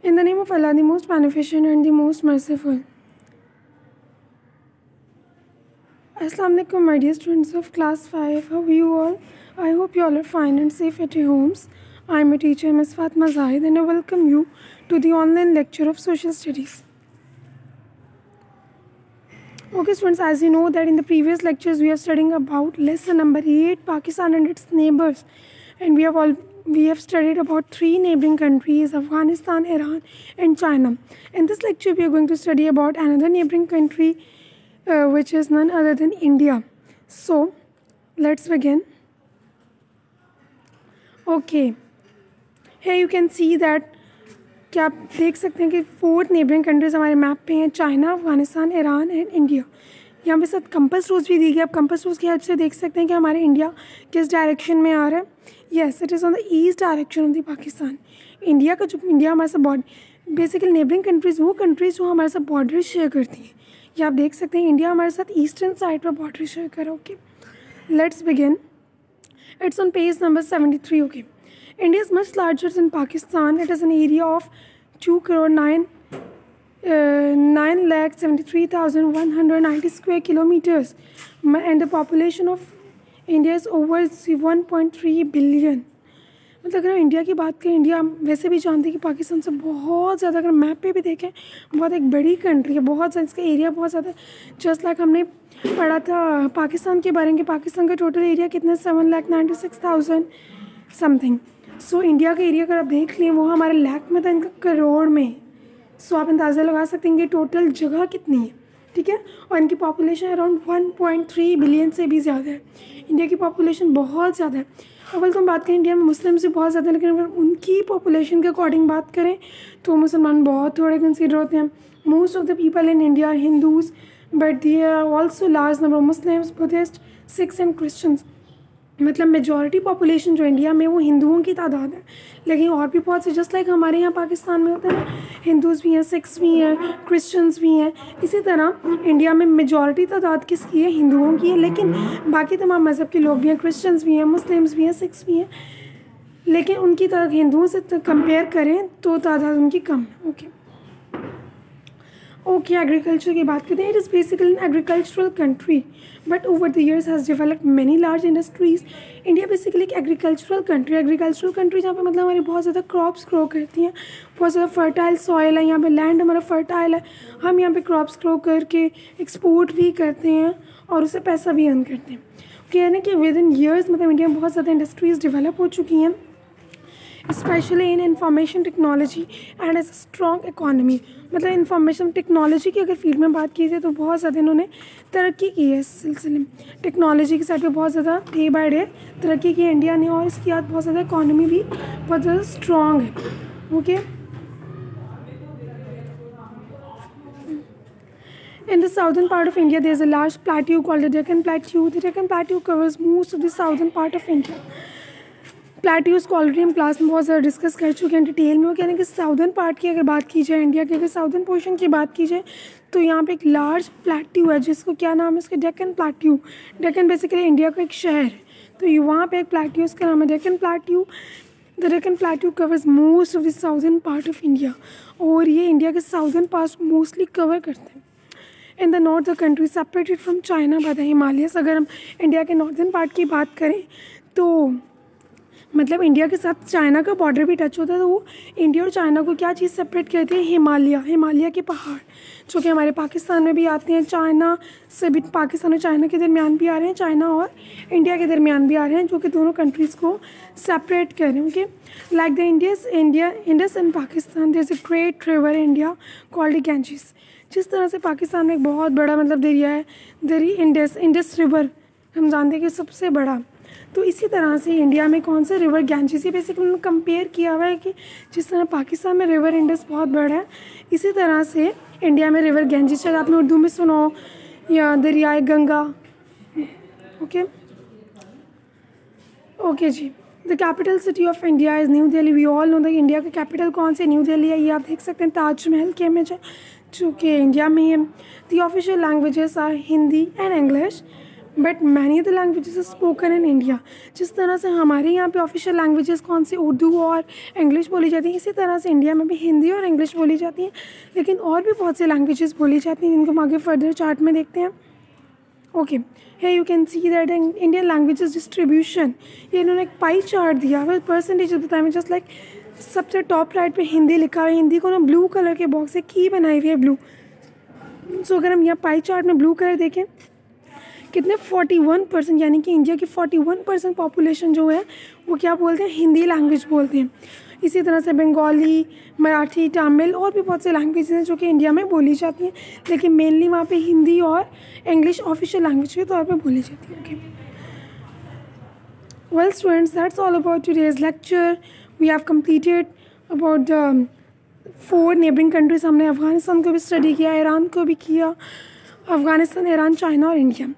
In the name of Allah, the most beneficent and the most merciful. Assalamu alaikum, my dear students of class 5. How are you all? I hope you all are fine and safe at your homes. I am a teacher, Ms. Fatma Zahid, and I welcome you to the online lecture of Social Studies. Okay students, as you know that in the previous lectures we are studying about lesson number 8, Pakistan and its neighbors, and we have studied about 3 neighboring countries, Afghanistan, Iran and China. In this lecture we are going to study about another neighboring country which is none other than India. So let's begin. Okay, here you can see that क्या आप देख सकते हैं कि 4 neighbouring countries हमारे map पे हैं, China, Afghanistan, Iran and India. यहाँ पे साथ कंपास रोज भी दी गई। आप कंपास रोज की हेल्प से देख सकते हैं कि हमारे इंडिया किस डायरेक्शन में आ रहा है। Yes, it is on the east direction of the Pakistan. India का जो इंडिया हमारे साथ बॉर्डर, बेसिकली नेबरिंग कंट्रीज़ वो कंट्रीज़ जो हमारे साथ बॉर्डर शेयर करती हैं। ये आप देख सकते हैं इंडिया हमारे साथ ईस्टर्न साइड पर बॉर्डर शेयर करा। Okay, let's begin. It's on page number 73. Okay, India is much larger than Pakistan. It has an area of 2,09,73,190 square kilometers, and the population of India is over 1.3 billion. मतलब अगर India की बात करें, India वैसे भी जानते हैं कि पाकिस्तान से बहुत ज़्यादा, अगर मैप पे भी देखें, बहुत एक बड़ी कंट्री है, बहुत ज़्यादा इसका एरिया बहुत ज़्यादा। जस्ट लाइक हमने पढ़ा था पाकिस्तान के बारे में कि पाकिस्तान का टोटल एरिया कितना, 7,96,000 समथिंग। सो इंडिया का एरिया अगर आप देख लें वो हमारे लाख में था, इनका करोड़ में। सो आप अंदाज़ा लगा सकते हैं कि टोटल जगह कितनी है, ठीक है। और इनकी पॉपुलेशन अराउंड 1.3 बिलियन से भी ज़्यादा है। इंडिया की पॉपुलेशन बहुत ज़्यादा है। अव्वल तो हम बात करें इंडिया में मुस्लिम्स भी बहुत ज़्यादा है, लेकिन अगर उनकी पॉपुलेशन के अकॉर्डिंग बात करें तो मुसलमान बहुत थोड़े कंसिडर होते हैं। Most of the people in India are Hindus, but there are also large number of Muslims, Buddhist, Sikhs and Christians. मतलब मेजॉरिटी पॉपुलेशन जो इंडिया में वो हिंदुओं की तादाद है, लेकिन और भी बहुत से, जस्ट लाइक हमारे यहाँ पाकिस्तान में होता है ना, हिंदूज़ भी हैं, सिख्स भी हैं, क्रिश्चियंस भी हैं। इसी तरह इंडिया में मेजॉरिटी तादाद किसकी है, हिंदुओं की है, लेकिन बाकी तमाम मज़हब के लोग भी हैं, क्रिश्चियंस भी हैं, मुस्लिम्स भी हैं, सिख्स भी हैं, लेकिन उनकी तादाद हिंदुओं से कंपेयर करें तो तादाद उनकी कम है। ओके, एग्रीकल्चर की बात करते हैं। It is basically an agricultural country, but over the years has developed many large industries. India basically एक एग्रीकल्चरल कंट्री जहाँ पे मतलब हमारी बहुत ज़्यादा क्रॉप्स ग्रो करती हैं, बहुत ज़्यादा फर्टाइल सॉइल है, यहाँ पे लैंड हमारा फर्टाइल है, हम यहाँ पे क्रॉप्स ग्रो करके एक्सपोर्ट भी करते हैं और उससे पैसा भी अर्न करते हैं। कह रहे हैं कि विद इन ईयर्स मतलब इंडिया में बहुत ज़्यादा इंडस्ट्रीज़ डेवलप हो चुकी हैं, specially in information technology and as strong economy. मतलब इंफॉर्मेशन टेक्नोलॉजी की अगर फील्ड में बात की जाए तो बहुत ज़्यादा इन्होंने तरक्की की है। इस सिलसिले में टेक्नोलॉजी के साथ भी बहुत ज़्यादा डे बाय डे तरक्की की है इंडिया ने, और इसके बाद बहुत ज़्यादा इकॉनमी भी बहुत ज़्यादा स्ट्रॉन्ग है। Okay, in the southern part of India there is a large plateau called the Deccan Plateau. The Deccan Plateau covers most of the southern part of India. Plateaus को ऑलरेडी हम class में बहुत ज़्यादा discuss कर चुके हैं detail में। वो कह रहे हैं कि साउदर्न पार्ट की अगर बात की जाए, इंडिया के अगर साउदर्न पोर्शन की बात की जाए तो यहाँ पे एक लार्ज प्लेट्यू है जिसको क्या नाम है इसका, Deccan plateau. Deccan basically India का एक शहर है, तो वहाँ पे एक प्लेट्यू, उसका नाम है Deccan plateau. The Deccan plateau covers most of the southern part of India, और ये इंडिया के साउदर्न पार्ट को मोस्टली कवर करते हैं। In the north the country separated from China by the Himalayas. अगर हम इंडिया के नॉर्दर्न पार्ट की बात करें तो मतलब इंडिया के साथ चाइना का बॉर्डर भी टच होता है, तो वो इंडिया और चाइना को क्या चीज़ सेपरेट करती है, हिमालय के पहाड़, जो कि हमारे पाकिस्तान में भी आते हैं, चाइना से भी, पाकिस्तान और चाइना के दरमियान भी आ रहे हैं, चाइना और इंडिया के दरमियान भी आ रहे हैं, जो कि दोनों कंट्रीज़ को सेपरेट कर रहे हैं। Okay, like the Indus and Pakistan there is a great river India called Ganges. जिस तरह से पाकिस्तान में एक बहुत बड़ा मतलब दरिया है, इंडस रिवर हम जानते हैं कि सबसे बड़ा, तो इसी तरह से इंडिया में कौन सा रिवर, गैंजेस। ये बेसिकली उन्होंने कंपेयर किया हुआ है कि जिस तरह पाकिस्तान में रिवर इंडस बहुत बड़ा है, इसी तरह से इंडिया में रिवर गैंजेस, चाहे आपने उर्दू में सुना हो, या दरियाए गंगा। ओके जी। The capital city of India is New Delhi. We all know the India का कैपिटल कौन से, न्यू दिल्ली है। ये आप देख सकते हैं ताजमहल की इमेज है जो कि इंडिया में है। The official languages are Hindi and English, but many of the languages are spoken in India. जिस तरह से हमारे यहाँ पे ऑफिशियल लैंग्वेजेस कौन सी उर्दू और इंग्लिश बोली जाती हैं, इसी तरह से इंडिया में भी हिंदी और इंग्लिश बोली जाती हैं, लेकिन और भी बहुत से लैंग्वेजेस बोली जाती हैं जिनको हम आगे फर्दर चार्ट में देखते हैं। Okay, here you can see that in Indian languages distribution, ये इन्होंने एक पाई चार्ट दिया हुआ है, परसेंटेज बताया मैं, जस्ट लाइक सबसे टॉप राइट पे हिंदी लिखा हुआ है, हिंदी को ना ब्लू कलर के बॉक्स से की बनाई हुई है ब्लू। सो अगर हम यहाँ पाई चार्ट में ब्लू कलर देखें, कितने 41%, यानी कि इंडिया की 41% पॉपुलेशन जो है वो क्या बोलते हैं, हिंदी लैंग्वेज बोलते हैं। इसी तरह से बंगाली, मराठी, तमिल और भी बहुत से लैंग्वेज हैं जो कि इंडिया में बोली जाती हैं, लेकिन मेनली वहाँ पे हिंदी और इंग्लिश ऑफिशियल लैंग्वेज के तौर पे बोली जाती है। Okay, well students, that's all about today's lecture. We have completed about the 4 neighbouring countries. हमने अफ़गानिस्तान को भी स्टडी किया, ईरान को भी किया, अफ़गानिस्तान, ईरान, चाइना और इंडिया।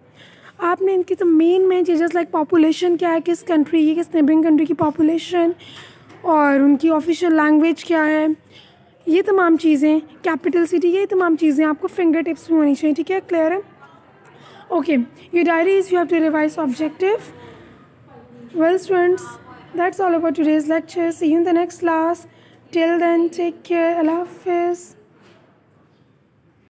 आपने इनकी तो मेन चीज़ें लाइक पॉपुलेशन क्या है, किस कंट्री की, किस नेबरिंग कंट्री की पॉपुलेशन, और उनकी ऑफिशियल लैंग्वेज क्या है, ये तमाम चीज़ें, कैपिटल सिटी, ये तमाम चीज़ें आपको फिंगर टिप्स में होनी चाहिए। ठीक है, क्लियर है? Okay, your diaries you have to revise objective. Well students, that's all about today's lecture. See you in the next class. Till then take care. अल्लाह हाफिज़।